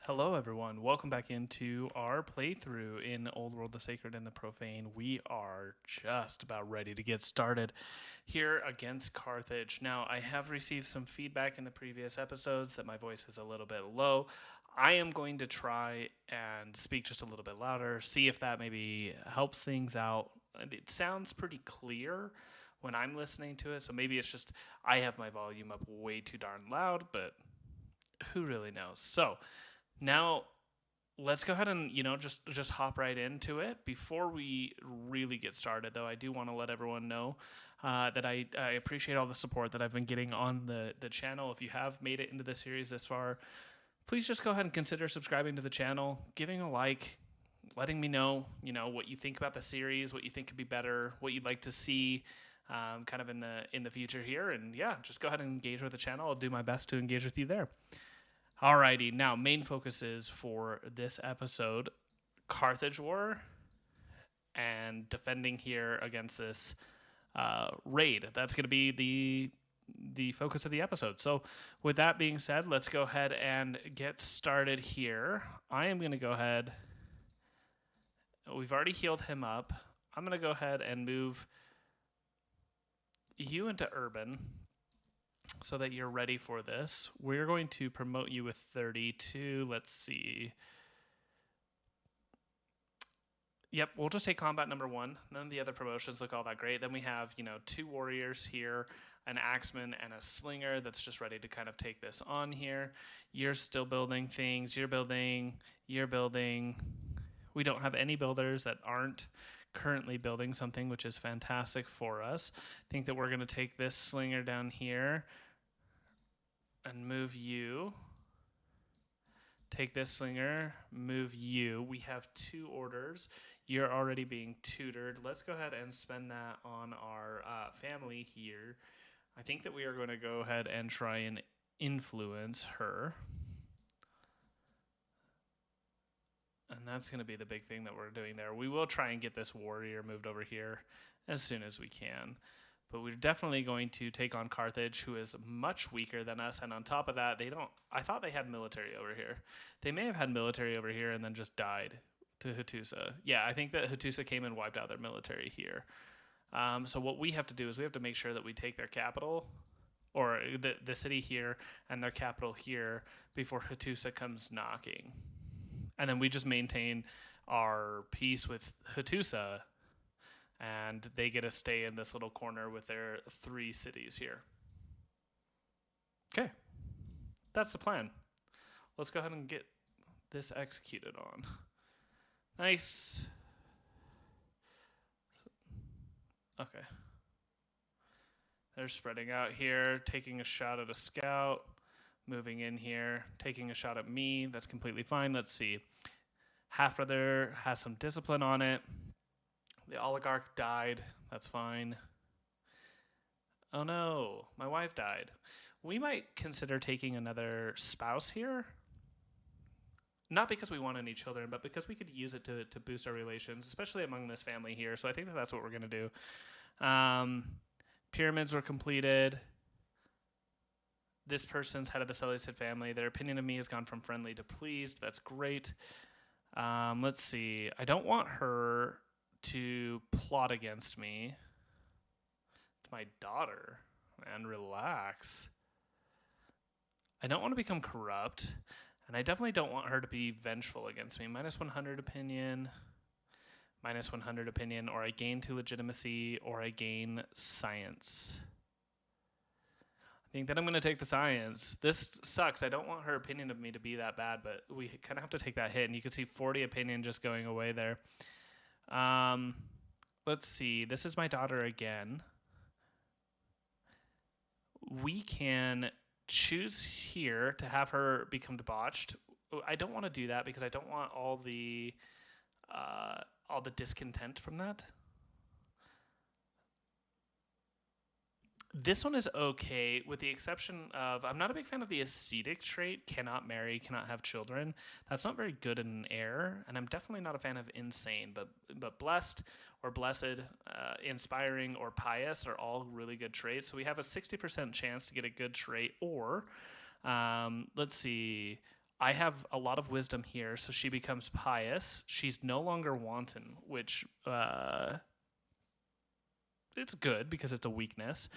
Hello, everyone. Welcome back into our playthrough in Old World, the Sacred, and the Profane. We are just about ready to get started here against Carthage. Now, I have received some feedback in the previous episodes that my voice is a little bit low. I am going to try and speak just a little bit louder, see if that maybe helps things out. It sounds pretty clear when I'm listening to it, so maybe it's just I have my volume up way too darn loud, but who really knows? So, now, let's go ahead and just hop right into it. Before we really get started, though, I do want to let everyone know that I appreciate all the support that I've been getting on the channel. If you have made it into the series this far, please just go ahead and consider subscribing to the channel, giving a like, letting me know what you think about the series, what you think could be better, what you'd like to see. Kind of in the future here, and yeah, just go ahead and engage with the channel. I'll do my best to engage with you there. Alrighty, now main focus is for this episode Carthage War and defending here against this raid. That's going to be the focus of the episode. So, with that being said, let's go ahead and get started here. I am going to go ahead. We've already healed him up. I'm going to go ahead and move you into urban so that you're ready for this. We're going to promote you with 32. Let's see. Yep, we'll just take combat number 1. None of the other promotions look all that great. Then we have, 2 warriors here, an axeman and a slinger that's just ready to kind of take this on here. You're still building things. You're building. We don't have any builders that aren't currently building something, which is fantastic for us. I think that we're going to take this slinger down here and move you. Take this slinger, move you. We have 2 orders. You're already being tutored. Let's go ahead and spend that on our family here. I think that we are going to go ahead and try and influence her. And that's going to be the big thing that we're doing there. We will try and get this warrior moved over here as soon as we can. But we're definitely going to take on Carthage, who is much weaker than us. And on top of that, I thought they had military over here. They may have had military over here and then just died to Hattusa. Yeah, I think that Hattusa came and wiped out their military here. So what we have to do is we have to make sure that we take their capital, or the city here, and their capital here before Hattusa comes knocking. And then we just maintain our peace with Hattusa, and they get to stay in this little corner with their 3 cities here. Okay, that's the plan. Let's go ahead and get this executed on. Nice. Okay. They're spreading out here, taking a shot at a scout, moving in here, taking a shot at me. That's completely fine. Let's see. Half-brother has some discipline on it. The oligarch died. That's fine. Oh no, my wife died. We might consider taking another spouse here. Not because we want any children, but because we could use it to boost our relations, especially among this family here. So I think that that's what we're going to do. Pyramids were completed. This person's head of the Seleucid family. Their opinion of me has gone from friendly to pleased. That's great. Let's see. I don't want her to plot against me. It's my daughter. Man, relax. I don't want to become corrupt. And I definitely don't want her to be vengeful against me. Minus 100 opinion. Minus 100 opinion. Or I gain 2 legitimacy. Or I gain science. I think that I'm going to take the science. This sucks. I don't want her opinion of me to be that bad, but we kind of have to take that hit. And you can see 40 opinion just going away there. Let's see. This is my daughter again. We can choose here to have her become debauched. I don't want to do that because I don't want all the discontent from that. This one is okay, with the exception of I'm not a big fan of the ascetic trait, cannot marry, cannot have children. That's not very good in an heir, and I'm definitely not a fan of insane, but blessed or blessed, inspiring, or pious are all really good traits. So we have a 60% chance to get a good trait, or let's see, I have a lot of wisdom here, so she becomes pious. She's no longer wanton, which it's good because it's a weakness.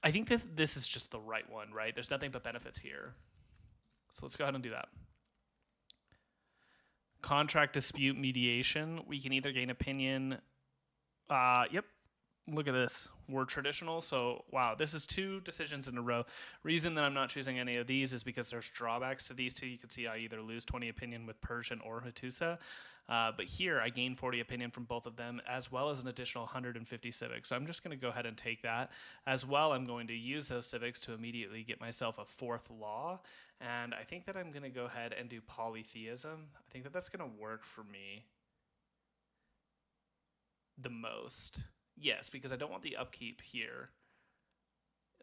I think that this is just the right one, right? There's nothing but benefits here. So let's go ahead and do that. Contract dispute mediation. We can either gain opinion. Yep. Look at this. We're traditional. So, wow, this is 2 decisions in a row. Reason that I'm not choosing any of these is because there's drawbacks to these 2. You can see I either lose 20 opinion with Persian or Hattusa. But here I gain 40 opinion from both of them, as well as an additional 150 civics. So I'm just going to go ahead and take that. As well, I'm going to use those civics to immediately get myself a 4th law. And I think that I'm going to go ahead and do polytheism. I think that that's going to work for me the most. Yes, because I don't want the upkeep here.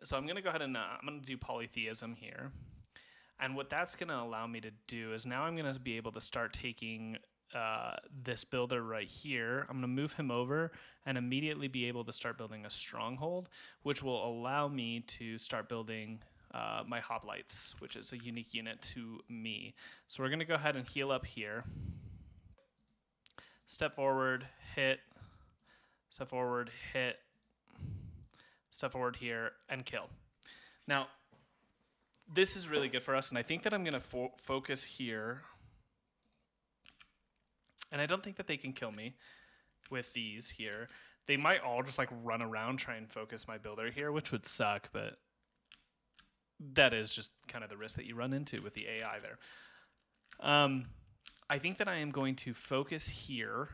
So I'm going to go ahead and I'm going to do polytheism here. And what that's going to allow me to do is now I'm going to be able to start taking this builder right here. I'm going to move him over and immediately be able to start building a stronghold, which will allow me to start building my hoplites, which is a unique unit to me. So we're going to go ahead and heal up here. Step forward, hit. Step forward, hit. Step forward here, and kill. Now, this is really good for us, and I think that I'm going to focus here. And I don't think that they can kill me with these here. They might all just like run around, try and focus my builder here, which would suck, but that is just kind of the risk that you run into with the AI there. I think that I am going to focus here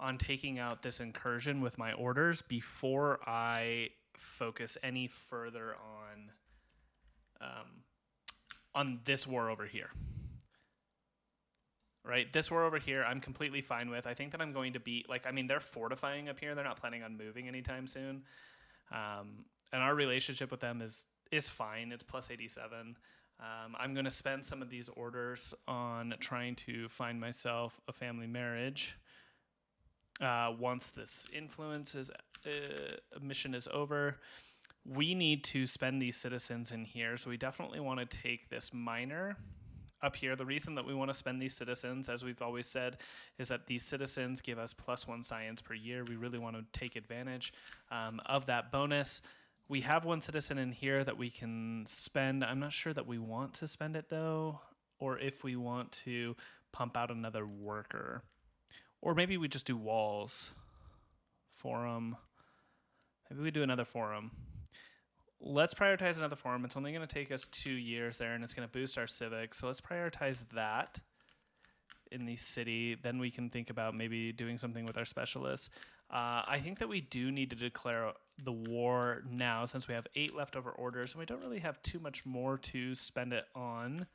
on taking out this incursion with my orders before I focus any further on this war over here. Right, this war over here, I'm completely fine with. I think that I'm going to be, like, I mean, they're fortifying up here. They're not planning on moving anytime soon. And our relationship with them is fine. It's plus 87. I'm going to spend some of these orders on trying to find myself a family marriage. Once this influence mission is over, we need to spend these citizens in here. So we definitely want to take this minor up here. The reason that we want to spend these citizens, as we've always said, is that these citizens give us +1 science per year. We really want to take advantage of that bonus. We have 1 citizen in here that we can spend. I'm not sure that we want to spend it, though, or if we want to pump out another worker. Or maybe we just do walls. Forum. Maybe we do another forum. Let's prioritize another forum. It's only going to take us 2 years there, and it's going to boost our civics. So let's prioritize that in the city. Then we can think about maybe doing something with our specialists. I think that we do need to declare the war now, since we have 8 leftover orders, and we don't really have too much more to spend it on.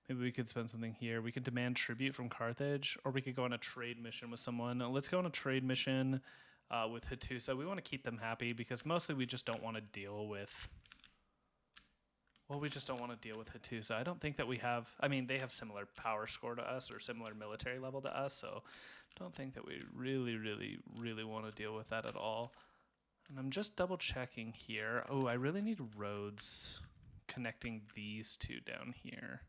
Maybe we could spend something here. We could demand tribute from Carthage, or we could go on a trade mission with someone. Let's go on a trade mission with Hattusa. We want to keep them happy because mostly we just don't want to deal with... Well, we just don't want to deal with Hattusa. I don't think that we have... I mean, they have similar power score to us or similar military level to us, so I don't think that we really want to deal with that at all. And I'm just double-checking here. Oh, I really need roads connecting these 2 down here.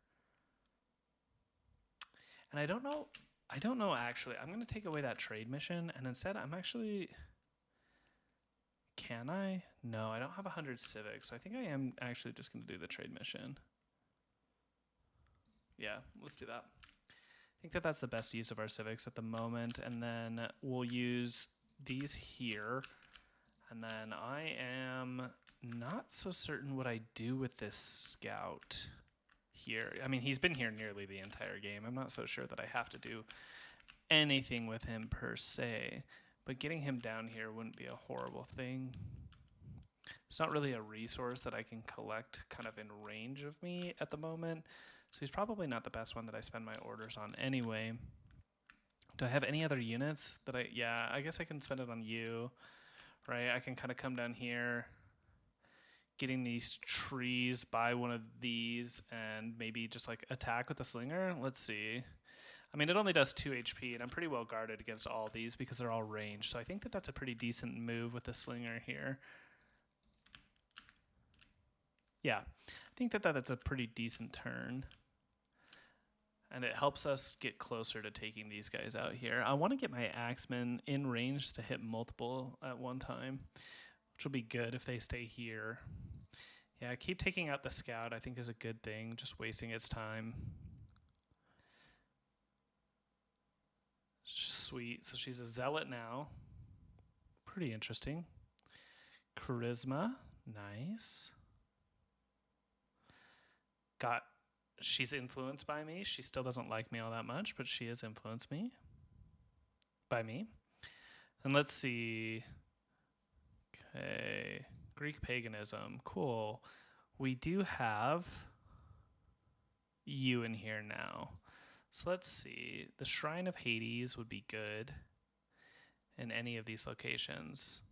And I don't know actually. I'm going to take away that trade mission, and instead I'm actually... Can I? No, I don't have 100 civics, so I think I am actually just going to do the trade mission. Yeah, let's do that. I think that that's the best use of our civics at the moment, and then we'll use these here. And then I am not so certain what I do with this scout here. I mean, he's been here nearly the entire game. I'm not so sure that I have to do anything with him per se, but getting him down here wouldn't be a horrible thing. It's not really a resource that I can collect kind of in range of me at the moment, so he's probably not the best one that I spend my orders on anyway. Do I have any other units that yeah, I guess I can spend it on you, right? I can kind of come down here, getting these trees by one of these, and maybe just like attack with the slinger. Let's see. I mean, it only does 2 HP, and I'm pretty well guarded against all these because they're all ranged. So I think that that's a pretty decent move with the slinger here. Yeah, I think that's a pretty decent turn. And it helps us get closer to taking these guys out here. I want to get my axemen in range to hit multiple at one time, which will be good if they stay here. Yeah, keep taking out the scout, I think, is a good thing, just wasting its time. Sweet. So she's a zealot now. Pretty interesting. Charisma. Nice. She's influenced by me. She still doesn't like me all that much, but she has influenced by me. And let's see. Okay. Greek paganism. Cool. We do have you in here now. So let's see. The Shrine of Hades would be good in any of these locations.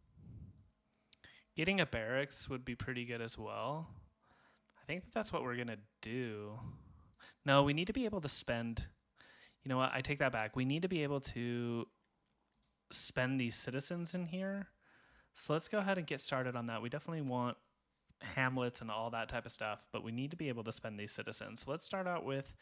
Getting a barracks would be pretty good as well. I think that's what we're going to do. No, we need to be able to spend... You know what? I take that back. We need to be able to spend these citizens in here. So let's go ahead and get started on that. We definitely want hamlets and all that type of stuff, but we need to be able to spend these citizens. So let's start out with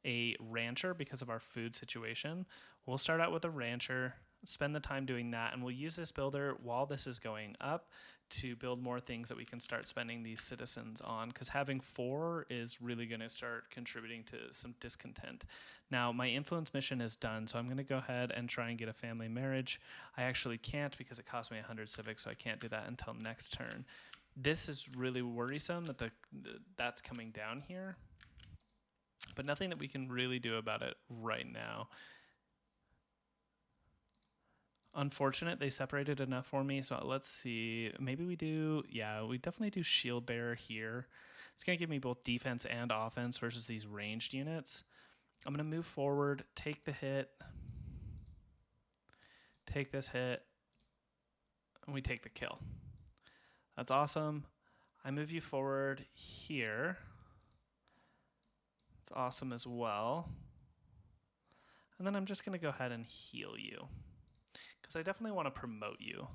a rancher because of our food situation. We'll start out with a rancher, spend the time doing that, and we'll use this builder while this is going up to build more things that we can start spending these citizens on, because having 4 is really going to start contributing to some discontent. Now, my influence mission is done, so I'm going to go ahead and try and get a family marriage. I actually can't because it cost me 100 civics, so I can't do that until next turn. This is really worrisome that that's coming down here, but nothing that we can really do about it right now. Unfortunate, they separated enough for me, so let's see. Maybe we do, yeah, we definitely do shield bearer here. It's going to give me both defense and offense versus these ranged units. I'm going to move forward, take the hit, take this hit, and we take the kill. That's awesome. I move you forward here. It's awesome as well. And then I'm just going to go ahead and heal you, because I definitely want to promote you.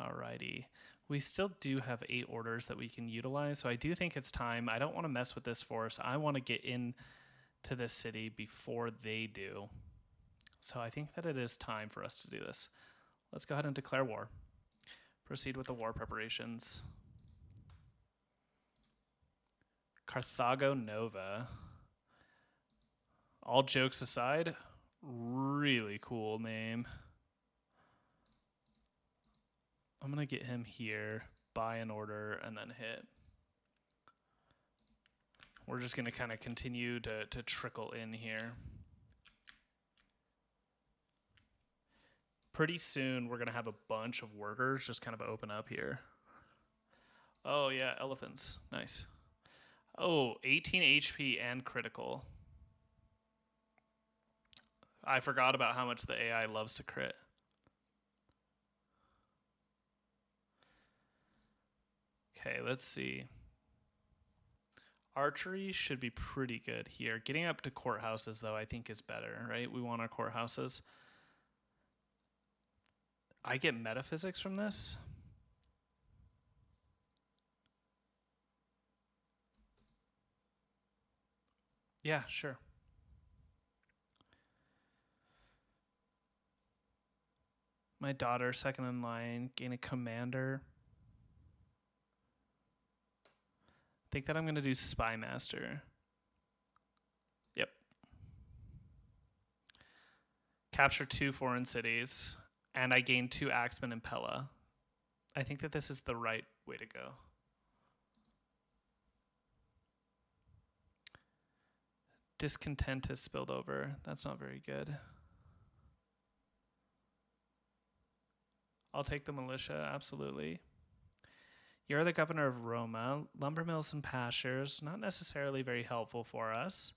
Alrighty. We still do have 8 orders that we can utilize, so I do think it's time. I don't want to mess with this force. I want to get in to this city before they do. So I think that it is time for us to do this. Let's go ahead and declare war. Proceed with the war preparations. Carthago Nova. All jokes aside, really cool name. I'm going to get him here, buy an order, and then hit. We're just going to kind of continue to trickle in here. Pretty soon, we're going to have a bunch of workers just kind of open up here. Oh, yeah, elephants. Nice. Oh, 18 HP and critical. I forgot about how much the AI loves to crit. Okay, let's see. Archery should be pretty good here. Getting up to courthouses, though, I think is better, right? We want our courthouses. I get metaphysics from this. Yeah, sure. My daughter, second in line, gain a commander. I think that I'm going to do Spy Master. Yep. Capture 2 foreign cities, and I gain 2 Axemen and Pella. I think that this is the right way to go. Discontent has spilled over. That's not very good. I'll take the militia, absolutely. You're the governor of Roma. Lumber mills and pastures, not necessarily very helpful for us.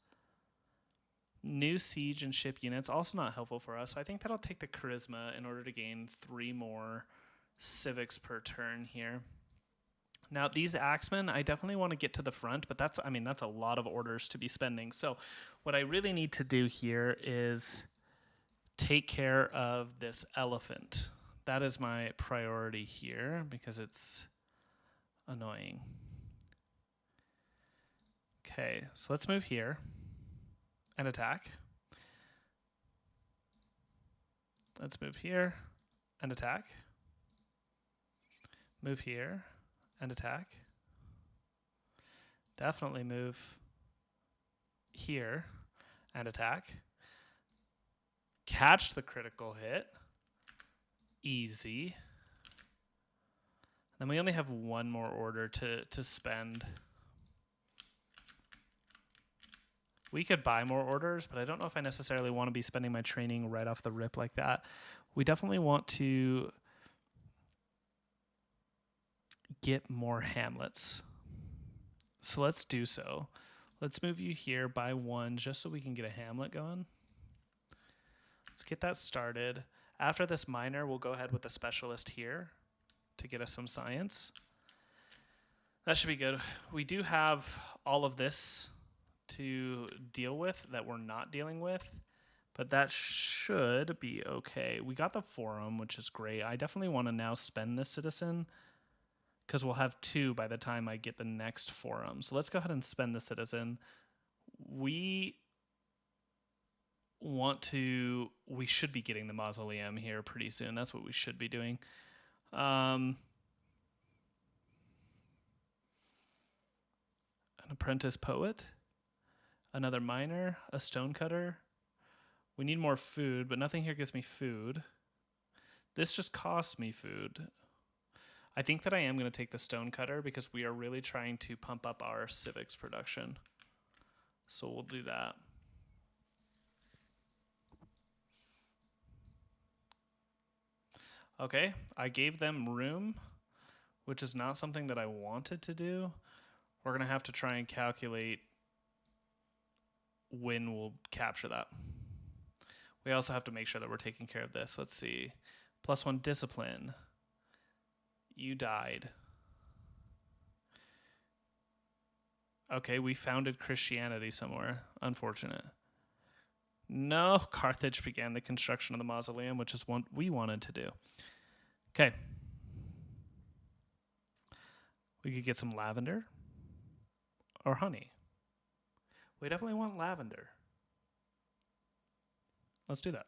New siege and ship units, also not helpful for us. So I think that I'll take the charisma in order to gain 3 more civics per turn here. Now, these axemen, I definitely want to get to the front, but that's a lot of orders to be spending. So what I really need to do here is take care of this elephant. That is my priority here because it's Annoying. Okay, so let's move here and attack. Let's move here and attack. Move here and attack. Definitely move here and attack. Catch the critical hit. Easy. Then we only have one more order to spend. We could buy more orders, but I don't know if I necessarily want to be spending my training right off the rip like that. We definitely want to get more hamlets. So let's do so. Let's move you here by one just so we can get a hamlet going. Let's get that started. After this minor, we'll go ahead with the specialist here to get us some science. That should be good. We do have all of this to deal with that we're not dealing with, but that should be okay. We got the forum, which is great. I definitely want to now spend this citizen because we'll have two by the time I get the next forum. So let's go ahead and spend the citizen. We should be getting the mausoleum here pretty soon. That's what we should be doing. An apprentice poet, another miner, a stonecutter. We need more food, but nothing here gives me food. This just costs me food. I think that I am going to take the stonecutter because we are really trying to pump up our civics production. So we'll do that. Okay, I gave them room, which is not something that I wanted to do. We're going to have to try and calculate when we'll capture that. We also have to make sure that we're taking care of this. Let's see. +1 discipline. You died. Okay, we founded Christianity somewhere. Unfortunate. No, Carthage began the construction of the mausoleum, which is what we wanted to do. Okay. We could get some lavender or honey. We definitely want lavender. Let's do that.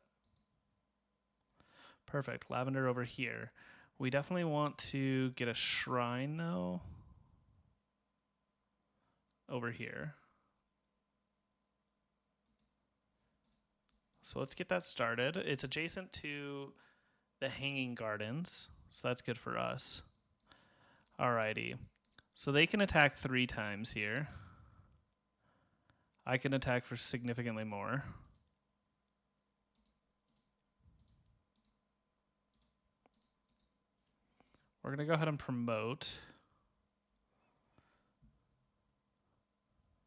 Perfect. Lavender over here. We definitely want to get a shrine, though, over here. So let's get that started. It's adjacent to the Hanging Gardens, so that's good for us. Alrighty. So they can attack 3 times here. I can attack for significantly more. We're going to go ahead and promote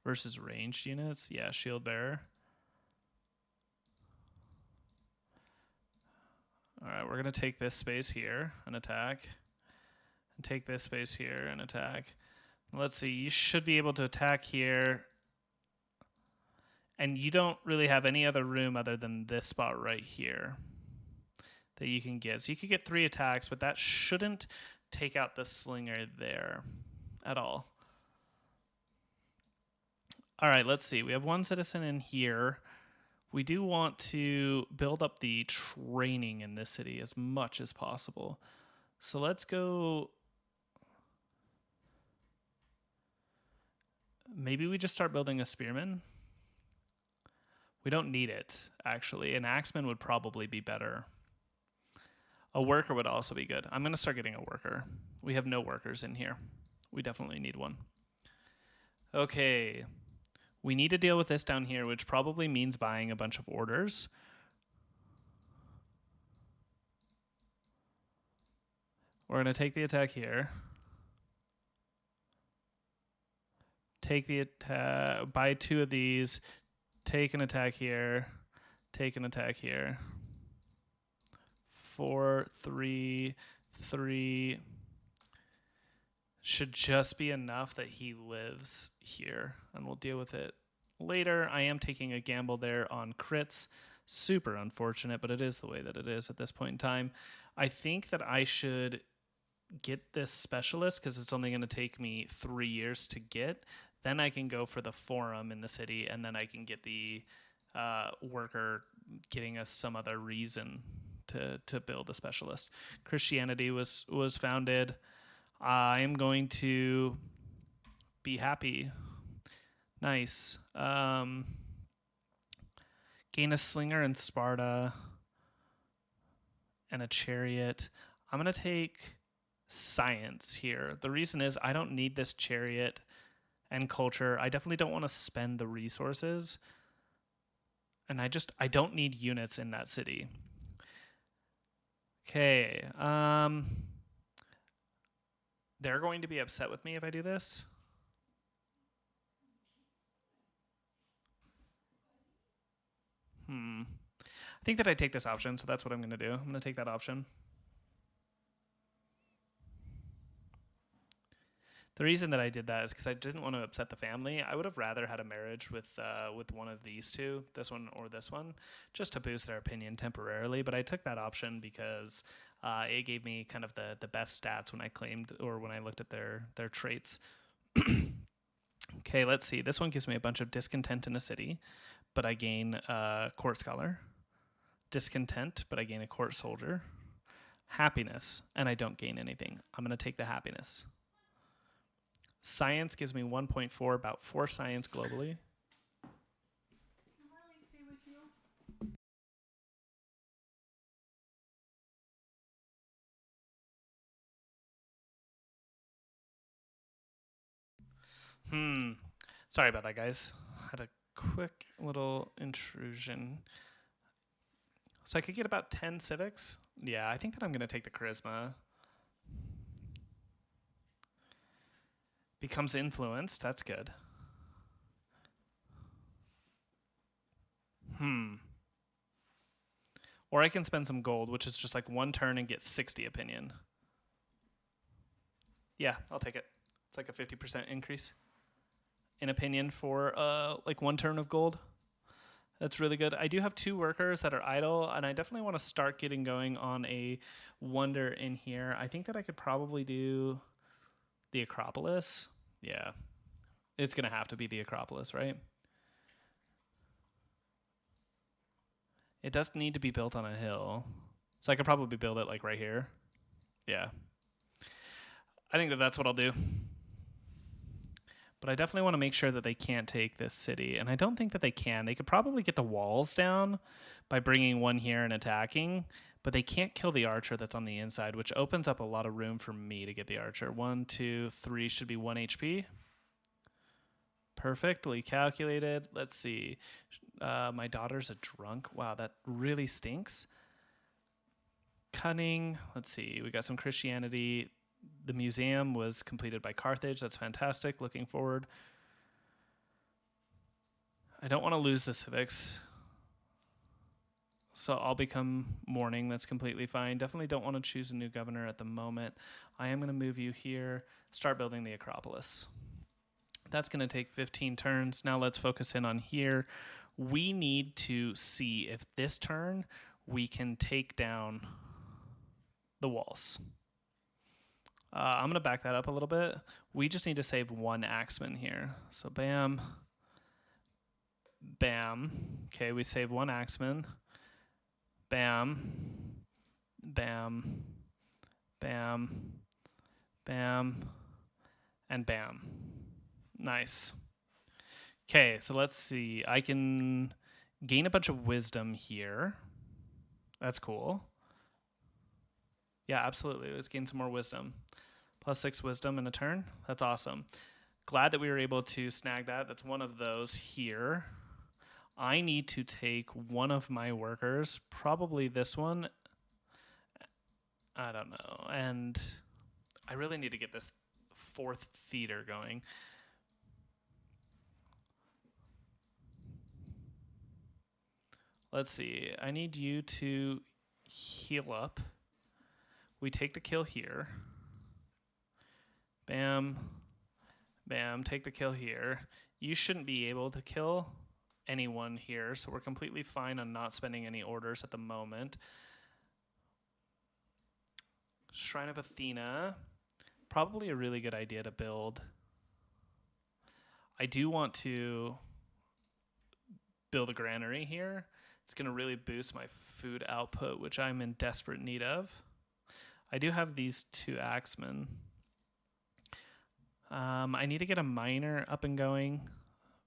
versus ranged units. Yeah, shield bearer. All right, we're going to take this space here and attack. And take this space here and attack. Let's see, you should be able to attack here. And you don't really have any other room other than this spot right here that you can get. So you could get 3 attacks, but that shouldn't take out the slinger there at all. All right, let's see. We have 1 citizen in here. We do want to build up the training in this city as much as possible. So let's go. Maybe we just start building a spearman. We don't need it, actually. An axeman would probably be better. A worker would also be good. I'm going to start getting a worker. We have no workers in here. We definitely need one. Okay. We need to deal with this down here, which probably means buying a bunch of orders. We're going to take the attack here. Take the attack, buy 2 of these, take an attack here, take an attack here. 4, 3, 3. Should just be enough that he lives here, and we'll deal with it later. I am taking a gamble there on crits. Super unfortunate, but it is the way that it is at this point in time. I think that I should get this specialist because it's only going to take me 3 years to get. Then I can go for the forum in the city, and then I can get the worker getting us some other reason to build a specialist. Christianity was founded. I am going to be happy. Nice. Gain a slinger in Sparta and a chariot. I'm going to take science here. The reason is I don't need this chariot and culture. I definitely don't want to spend the resources. And I don't need units in that city. Okay. They're going to be upset with me if I do this. I think that I take this option, so that's what I'm going to do. I'm going to take that option. The reason that I did that is because I didn't want to upset the family. I would have rather had a marriage with one of these two, this one or this one, just to boost their opinion temporarily. But I took that option because it gave me kind of the best stats when I claimed or when I looked at their traits. Okay, let's see. This one gives me a bunch of discontent in a city, but I gain a court scholar. Discontent, but I gain a court soldier. Happiness, and I don't gain anything. I'm going to take the happiness. Science gives me 1.4, about 4 science globally. Sorry about that, guys. Had a quick little intrusion. So I could get about 10 civics. Yeah, I think that I'm going to take the charisma. Becomes influenced. That's good. Or I can spend some gold, which is just like 1 turn and get 60 opinion. Yeah, I'll take it. It's like a 50% increase in opinion for like 1 turn of gold. That's really good. I do have 2 workers that are idle, and I definitely want to start getting going on a wonder in here. I think that I could probably do the Acropolis. Yeah. It's going to have to be the Acropolis, right? It does need to be built on a hill. So I could probably build it like right here. Yeah. I think that that's what I'll do. But I definitely want to make sure that they can't take this city. And I don't think that they can. They could probably get the walls down by bringing 1 here and attacking. But they can't kill the archer that's on the inside, which opens up a lot of room for me to get the archer. 1, 2, 3 should be 1 HP. Perfectly calculated. Let's see. My daughter's a drunk. Wow, that really stinks. Cunning. Let's see. We got some Christianity. The museum was completed by Carthage. That's fantastic. Looking forward. I don't want to lose the civics. So I'll become mourning. That's completely fine. Definitely don't want to choose a new governor at the moment. I am going to move you here. Start building the Acropolis. That's going to take 15 turns. Now let's focus in on here. We need to see if this turn we can take down the walls. I'm going to back that up a little bit. We just need to save 1 axeman here. So bam, bam. Okay, we save 1 axeman. Bam, bam, bam, bam, and bam. Nice. Okay, so let's see. I can gain a bunch of wisdom here. That's cool. Yeah, absolutely. Let's gain some more wisdom. +6 wisdom in a turn. That's awesome. Glad that we were able to snag that. That's one of those here. I need to take one of my workers, probably this one. I don't know. And I really need to get this 4th theater going. Let's see. I need you to heal up. We take the kill here. Bam. Bam. Take the kill here. You shouldn't be able to kill anyone here, so we're completely fine on not spending any orders at the moment. Shrine of Athena. Probably a really good idea to build. I do want to build a granary here. It's going to really boost my food output, which I'm in desperate need of. I do have these 2 axemen. I need to get a miner up and going,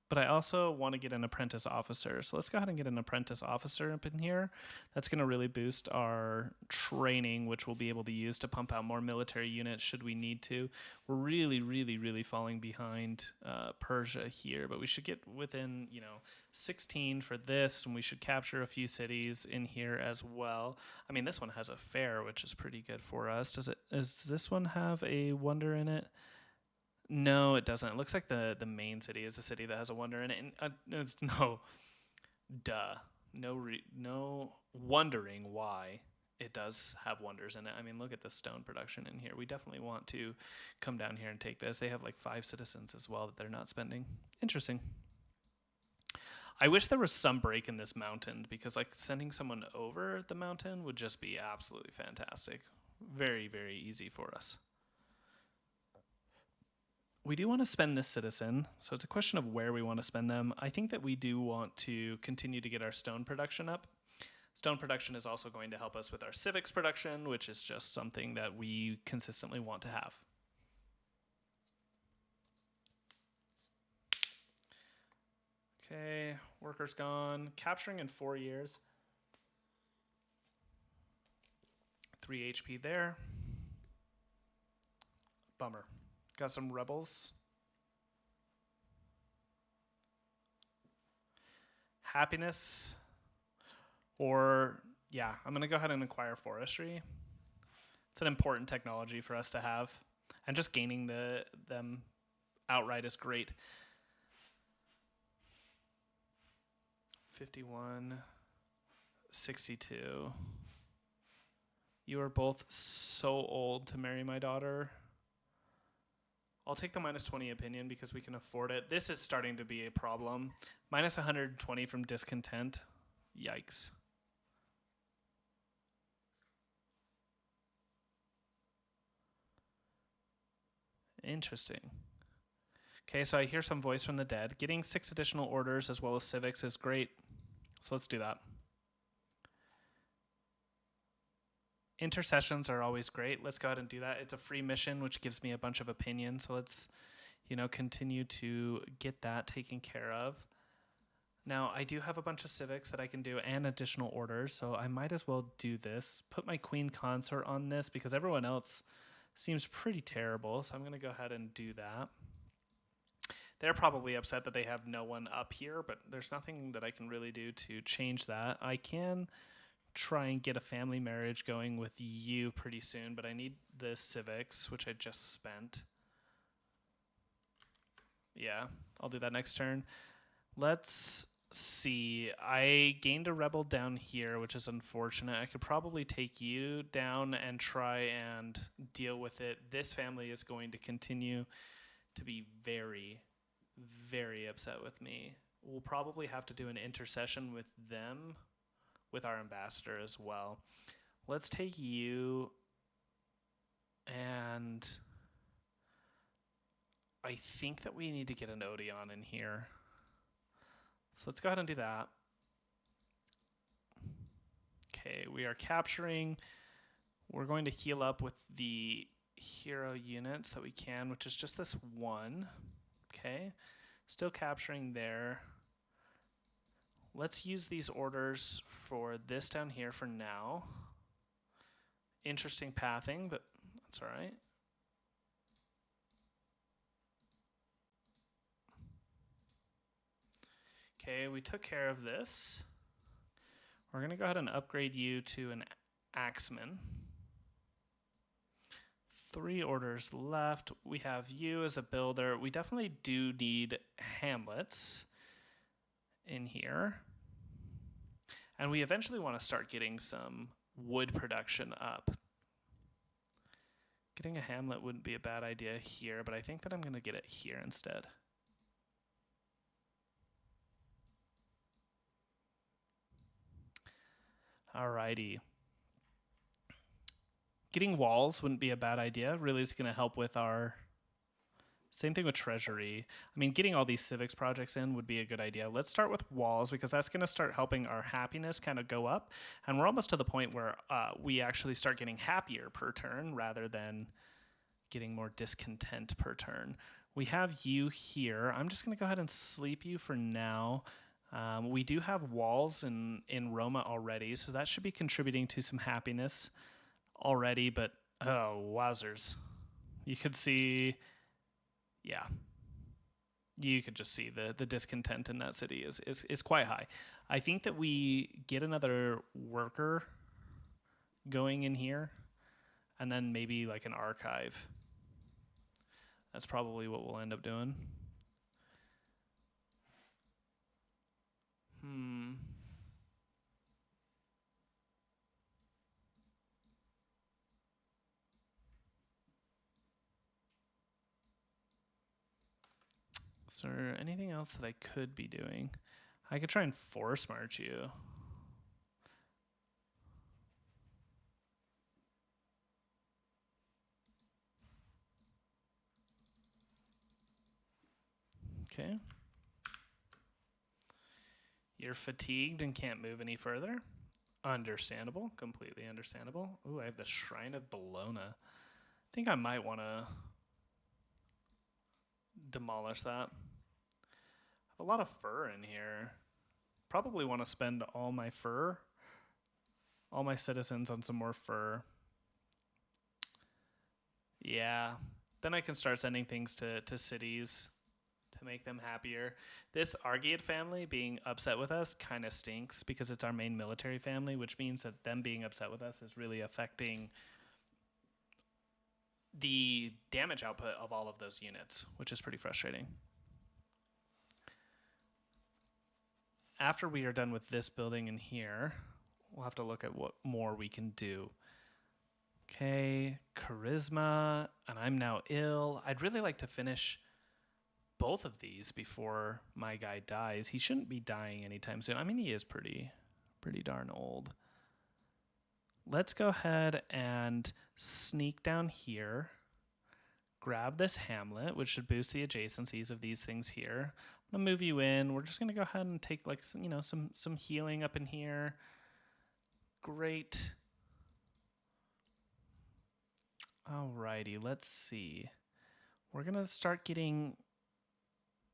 but I also want to get an apprentice officer. So let's go ahead and get an apprentice officer up in here. That's going to really boost our training, which we'll be able to use to pump out more military units should we need to. We're really, really, really falling behind Persia here, but we should get within, 16 for this, and we should capture a few cities in here as well. I mean, this one has a fair, which is pretty good for us. Does this one have a wonder in it? No, it doesn't. It looks like the main city is a city that has a wonder in it. And it's no wondering why it does have wonders in it. I mean, look at the stone production in here. We definitely want to come down here and take this. They have like 5 citizens as well that they're not spending. Interesting. I wish there was some break in this mountain, because like sending someone over the mountain would just be absolutely fantastic. Very, very easy for us. We do want to spend this citizen, so it's a question of where we want to spend them. I think that we do want to continue to get our stone production up. Stone production is also going to help us with our civics production, which is just something that we consistently want to have. Okay, workers gone. Capturing in 4 years. 3 HP there. Bummer. Got some rebels. Happiness. Or, yeah, I'm going to go ahead and acquire forestry. It's an important technology for us to have. And just gaining them outright is great. 51, 62. You are both so old to marry my daughter. I'll take the -20 opinion because we can afford it. This is starting to be a problem. -120 from discontent. Yikes. Interesting. Okay, so I hear some voice from the dead. Getting 6 additional orders as well as civics is great. So let's do that. Intercessions are always great. Let's go ahead and do that. It's a free mission, which gives me a bunch of opinions. So let's, continue to get that taken care of. Now, I do have a bunch of civics that I can do and additional orders, so I might as well do this. Put my queen consort on this because everyone else seems pretty terrible, so I'm going to go ahead and do that. They're probably upset that they have no one up here, but there's nothing that I can really do to change that. I can try and get a family marriage going with you pretty soon, but I need the civics, which I just spent. Yeah, I'll do that next turn. Let's see. I gained a rebel down here, which is unfortunate. I could probably take you down and try and deal with it. This family is going to continue to be very, very upset with me. We'll probably have to do an intercession with them, with our ambassador as well. Let's take you, and I think that we need to get an Odeon in here. So let's go ahead and do that. Okay, we are capturing. We're going to heal up with the hero units that we can, which is just this one. Okay, still capturing there. Let's use these orders for this down here for now. Interesting pathing, but that's all right. Okay, we took care of this. We're going to go ahead and upgrade you to an axeman. 3 orders left. We have you as a builder. We definitely do need hamlets in here. And we eventually want to start getting some wood production up. Getting a hamlet wouldn't be a bad idea here, but I think that I'm going to get it here instead. Alrighty. Getting walls wouldn't be a bad idea. Really is going to help with our... Same thing with treasury. I mean, getting all these civics projects in would be a good idea. Let's start with walls because that's going to start helping our happiness kind of go up. And we're almost to the point where we actually start getting happier per turn rather than getting more discontent per turn. We have you here. I'm just going to go ahead and sleep you for now. We do have walls in Roma already, so that should be contributing to some happiness already. But, oh, wowzers. You could see... Yeah, you could just see the discontent in that city is quite high. I think that we get another worker going in here and then maybe like an archive. That's probably what we'll end up doing. Is there anything else that I could be doing? I could try and force march you. Okay. You're fatigued and can't move any further. Understandable. Completely understandable. Ooh, I have the Shrine of Bologna. I think I might want to demolish that. I have a lot of fur in here. Probably want to spend all my fur, all my citizens on some more fur. Yeah. Then I can start sending things to cities to make them happier. This Argead family being upset with us kind of stinks because it's our main military family, which means that them being upset with us is really affecting the damage output of all of those units, which is pretty frustrating. After we are done with this building in here, we'll have to look at what more we can do. Okay, charisma, and I'm now ill. I'd really like to finish both of these before my guy dies. He shouldn't be dying anytime soon. I mean, he is pretty darn old. Let's go ahead and sneak down here, grab this hamlet, which should boost the adjacencies of these things here. I'm gonna move you in. We're just gonna go ahead and take like some healing up in here. Great. Alrighty, let's see. We're gonna start getting...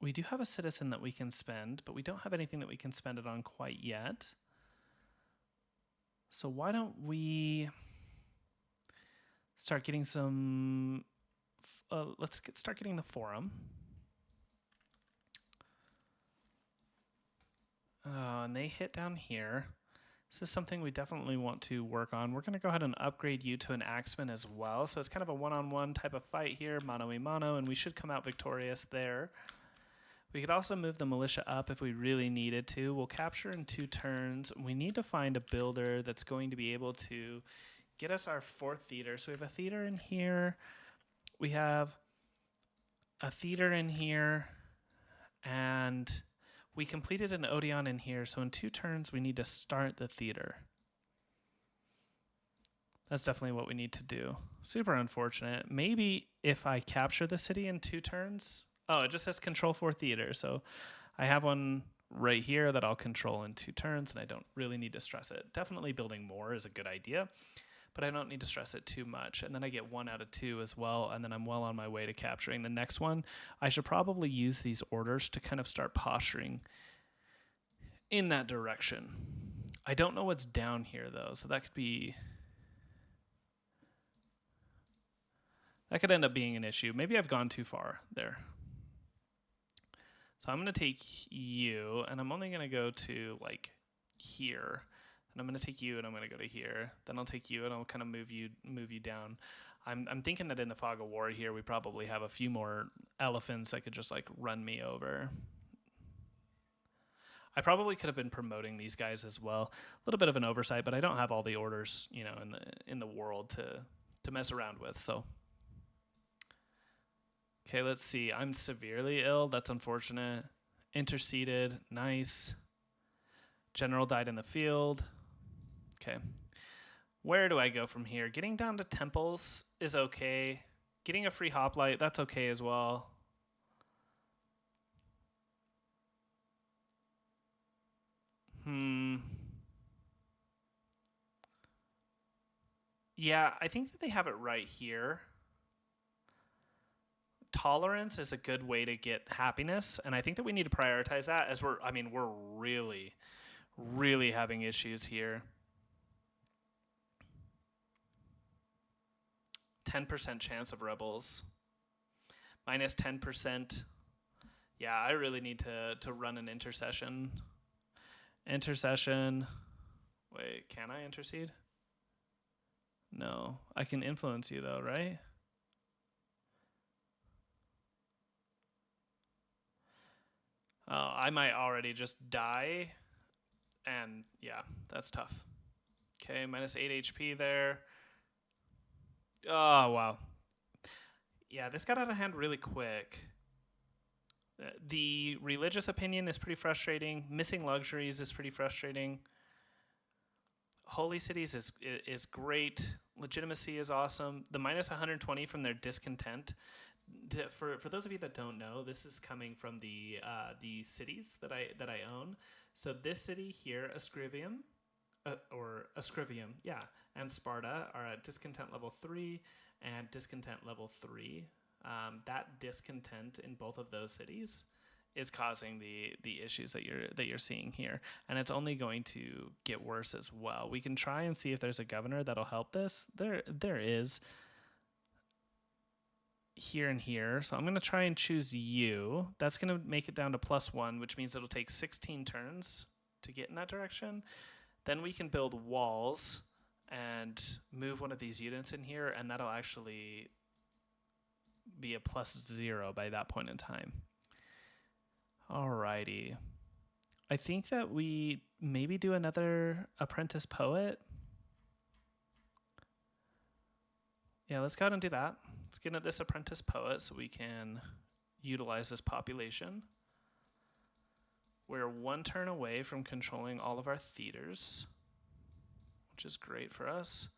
We do have a citizen that we can spend, but we don't have anything that we can spend it on quite yet. So why don't we start getting some... let's start getting the forum. And they hit down here. This is something we definitely want to work on. We're going to go ahead and upgrade you to an axeman as well. So it's kind of a one-on-one type of fight here, mano-a-mano, and we should come out victorious there. We could also move the militia up if we really needed to. We'll capture in 2 turns. We need to find a builder that's going to be able to get us our 4th theater. So we have a theater in here. We have a theater in here. And we completed an Odeon in here. So in 2 turns, we need to start the theater. That's definitely what we need to do. Super unfortunate. Maybe if I capture the city in 2 turns... Oh, it just says control 4 theater. So I have one right here that I'll control in 2 turns, and I don't really need to stress it. Definitely building more is a good idea, but I don't need to stress it too much. And then I get 1 out of 2 as well, and then I'm well on my way to capturing the next one. I should probably use these orders to kind of start posturing in that direction. I don't know what's down here, though, so that could be... That could end up being an issue. Maybe I've gone too far there. So I'm going to take you, and I'm only going to go to, like, here. And I'm going to take you, and I'm going to go to here. Then I'll take you, and I'll kind of move you down. I'm thinking that in the fog of war here, we probably have a few more elephants that could just, like, run me over. I probably could have been promoting these guys as well. A little bit of an oversight, but I don't have all the orders, you know, in the world to mess around with, so... Okay, let's see. I'm severely ill. That's unfortunate. Interceded. Nice. General died in the field. Okay. Where do I go from here? Getting down to temples is okay. Getting a free hoplite, that's okay as well. Yeah, I think that they have it right here. Tolerance is a good way to get happiness, and I think that we need to prioritize that as we're really, really having issues here. 10% chance of rebels. Minus 10%. Yeah, I really need to run an intercession. Intercession. Wait, can I intercede? No. I can influence you though, right? Oh, I might already just die. And yeah, that's tough. Okay, minus 8 HP there. Oh, wow. Yeah, this got out of hand really quick. The religious opinion is pretty frustrating. Missing luxuries is pretty frustrating. Holy cities is great. Legitimacy is awesome. The minus 120 from their discontent. For those of you that don't know, this is coming from the cities that I own. So this city here, Ascrivium, yeah, and Sparta are at discontent level 3 and discontent level 3. That discontent in both of those cities is causing the issues that you're seeing here, and it's only going to get worse as well. We can try and see if there's a governor that'll help this. There is here and here, so I'm going to try and choose you. That's going to make it down to +1, which means it'll take 16 turns to get in that direction. Then we can build walls and move one of these units in here, and that'll actually be a +0 by that point in time. Alrighty. I think that we maybe do another apprentice poet. Yeah, let's go ahead and do that. Let's get into this apprentice poet so we can utilize this population. We're 1 turn away from controlling all of our theaters, which is great for us.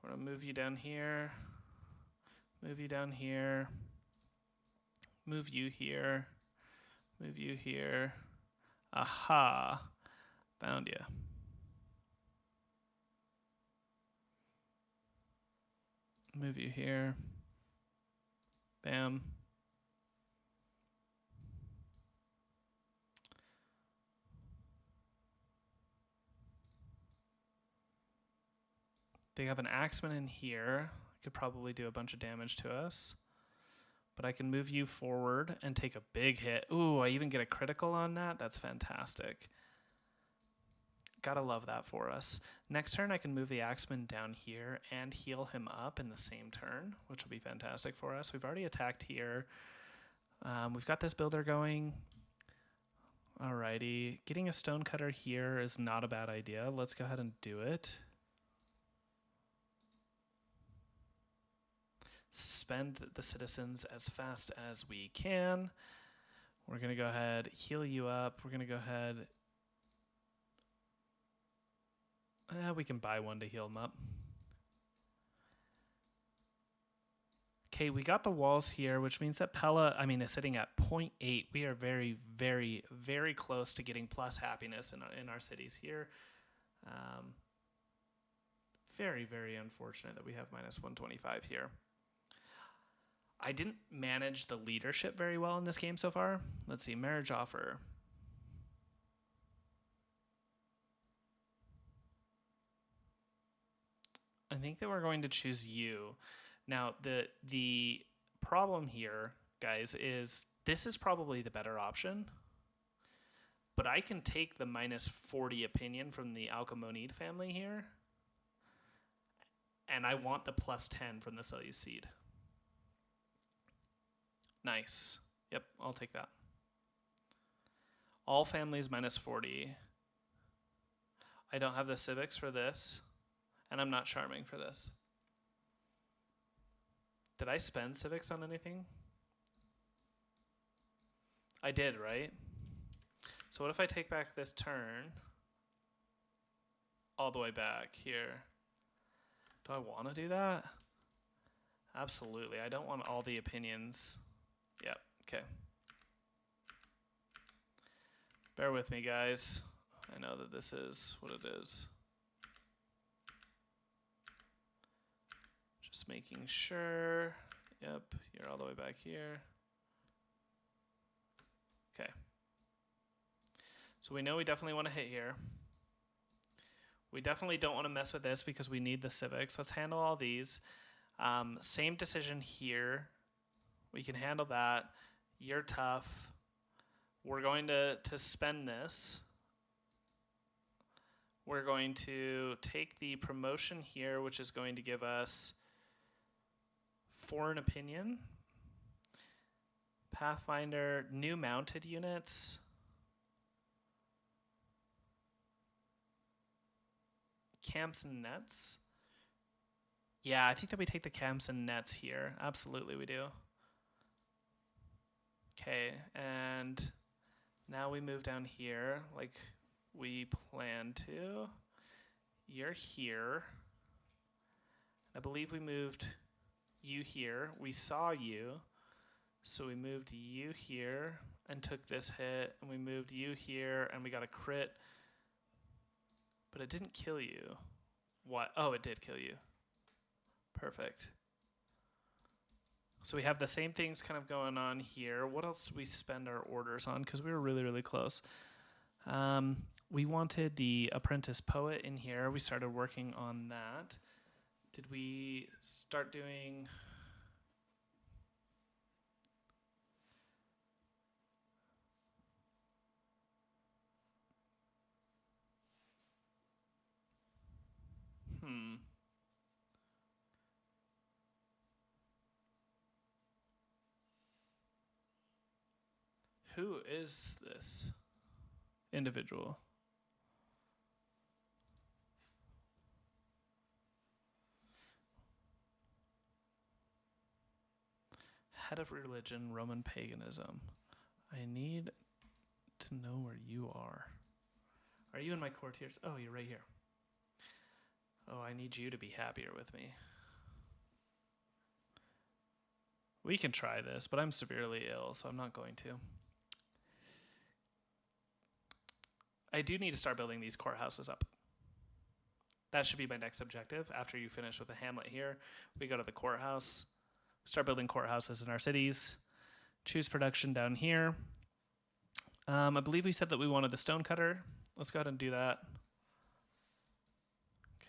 We're going to move you down here, move you down here, move you here, move you here. Aha, found you. Move you here. Bam. They have an axeman in here. Could probably do a bunch of damage to us. But I can move you forward and take a big hit. Ooh, I even get a critical on that. That's fantastic. Gotta love that for us. Next turn, I can move the axeman down here and heal him up in the same turn, which will be fantastic for us. We've already attacked here. We've got this builder going. Alrighty. Getting a stonecutter here is not a bad idea. Let's go ahead and do it. Spend the citizens as fast as we can. We're going to go ahead, heal you up. We're going to go ahead. We can buy one to heal them up. Okay, we got the walls here, which means that Pella, is sitting at 0.8. We are very, very, very close to getting plus happiness in our cities here. Very, very unfortunate that we have minus 125 here. I didn't manage the leadership very well in this game so far. Let's see, marriage offer. I think that we're going to choose you. Now, the problem here, guys, is this is probably the better option. But I can take the minus 40 opinion from the Alcamonide family here. And I want the plus 10 from the Seleucid. Nice. Yep, I'll take that. All families minus 40. I don't have the civics for this. And I'm not charming for this. Did I spend civics on anything? I did, right? So what if I take back this turn all the way back here? Do I want to do that? Absolutely. I don't want all the opinions. Yep. Okay. Bear with me, guys. I know that this is what it is. Just making sure. Yep, you're all the way back here. Okay. So we know we definitely want to hit here. We definitely don't want to mess with this because we need the civics. Let's handle all these. Same decision here. We can handle that. You're tough. We're going to spend this. We're going to take the promotion here, which is going to give us foreign opinion, Pathfinder, new mounted units, camps and nets. Yeah, I think that we take the camps and nets here. Absolutely we do. Okay, and now we move down here like we plan to. You're here. I believe we moved you here. We saw you. So we moved you here and took this hit. And we moved you here and we got a crit. But it didn't kill you. What? Oh, it did kill you. Perfect. So we have the same things kind of going on here. What else did we spend our orders on? Because we were really, really close. We wanted the apprentice poet in here. We started working on that. Did we start doing... Who is this individual? Head of religion, Roman paganism. I need to know where you are. Are you in my courtiers? Oh, you're right here. Oh, I need you to be happier with me. We can try this, but I'm severely ill, so I'm not going to. I do need to start building these courthouses up. That should be my next objective. After you finish with the hamlet here, we go to the courthouse. Start building courthouses in our cities. Choose production down here. I believe we said that we wanted the stonecutter. Let's go ahead and do that.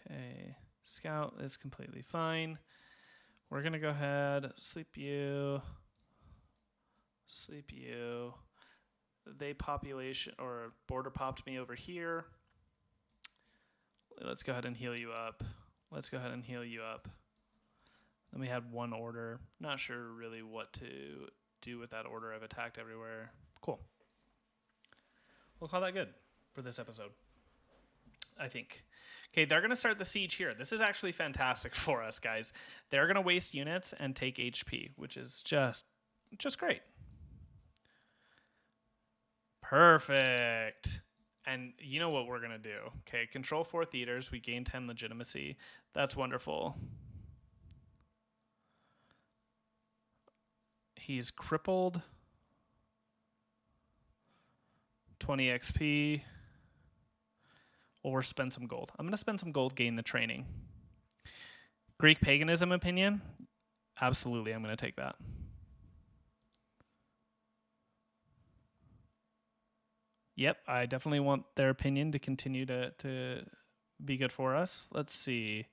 Okay, scout is completely fine. We're gonna go ahead, sleep you. They population or border popped me over here. Let's go ahead and heal you up. Then we had one order. Not sure really what to do with that order. I've attacked everywhere. Cool. We'll call that good for this episode, I think. Okay, they're going to start the siege here. This is actually fantastic for us, guys. They're going to waste units and take HP, which is just great. Perfect. And you know what we're going to do. Okay, control 4 theaters. We gain 10 legitimacy. That's wonderful. He's crippled. 20 XP. Or spend some gold. I'm going to spend some gold, gain the training. Greek paganism opinion? Absolutely, I'm going to take that. Yep, I definitely want their opinion to continue to be good for us. Let's see.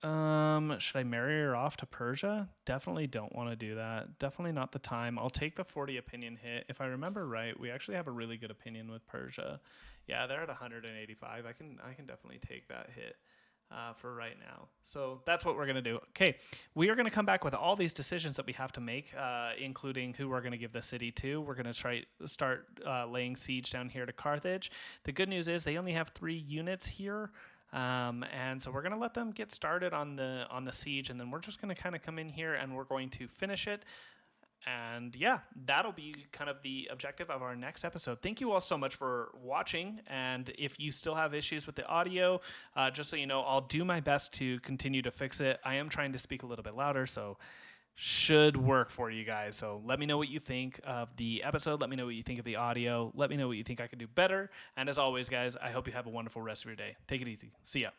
Should I marry her off to Persia? Definitely don't want to do that. Definitely not the time. I'll take the 40 opinion hit. If I remember right, we actually have a really good opinion with Persia. Yeah, they're at 185. I can definitely take that hit for right now. So that's what we're going to do. Okay, we are going to come back with all these decisions that we have to make, including who we're going to give the city to. We're going to start laying siege down here to Carthage. The good news is they only have 3 units here. And so we're going to let them get started on the siege, and then we're just going to kind of come in here and we're going to finish it. And yeah, that'll be kind of the objective of our next episode. Thank you all so much for watching. And if you still have issues with the audio, just so you know, I'll do my best to continue to fix it. I am trying to speak a little bit louder, so should work for you guys. So let me know what you think of the episode. Let me know what you think of the audio. Let me know what you think I could do better. And as always, guys, I hope you have a wonderful rest of your day. Take it easy. See ya.